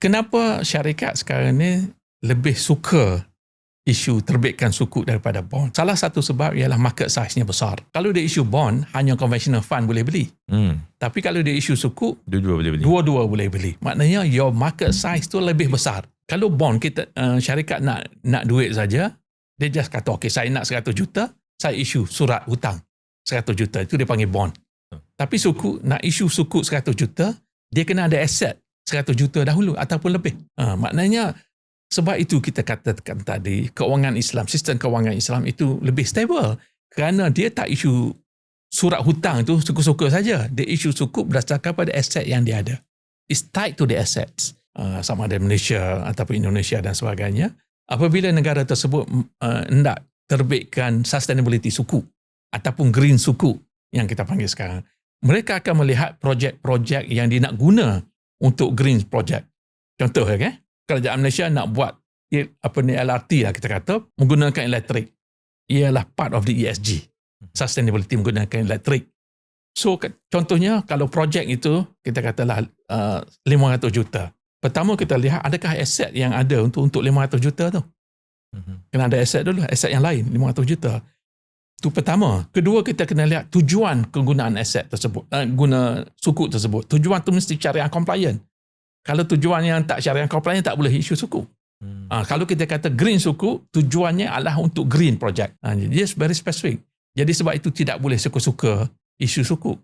kenapa syarikat sekarang ni lebih suka isu terbitkan sukuk daripada bond? Salah satu sebab ialah market size-nya besar. Kalau dia isu bond, hanya conventional fund boleh beli. Tapi kalau dia isu sukuk, dua-dua boleh beli. Maknanya your market size tu lebih besar. Kalau bond kita syarikat nak duit saja, dia just kata okey saya nak 100 juta, saya isu surat hutang 100 juta, itu dia panggil bond. Tapi sukuk, nak isu sukuk 100 juta, dia kena ada aset 100 juta dahulu ataupun lebih. Maknanya sebab itu kita katakan tadi, kewangan Islam, sistem kewangan Islam itu lebih stable kerana dia tak isu surat hutang itu suku-suku saja. Dia isu sukuk berdasarkan pada aset yang dia ada. It's tied to the assets. Sama ada Malaysia ataupun Indonesia dan sebagainya. Apabila negara tersebut hendak terbitkan sustainability sukuk ataupun green sukuk yang kita panggil sekarang, mereka akan melihat projek-projek yang dia nak guna untuk green project. Contoh, kerajaan Malaysia nak buat LRT lah kita kata, menggunakan elektrik. Ialah part of the ESG. Sustainability menggunakan elektrik. So contohnya kalau projek itu kita katalah 500 juta. Pertama kita lihat adakah aset yang ada untuk 500 juta tu. Kena ada aset dulu, aset yang lain 500 juta. Itu pertama. Kedua kita kena lihat tujuan kegunaan aset tersebut, guna sukuk tersebut. Tujuan tu mesti syariah compliant. Kalau tujuan yang tak syariah compliant tak boleh isu sukuk. Kalau kita kata green sukuk, tujuannya adalah untuk green project. Dia very specific. Jadi sebab itu tidak boleh suka-suka isu sukuk.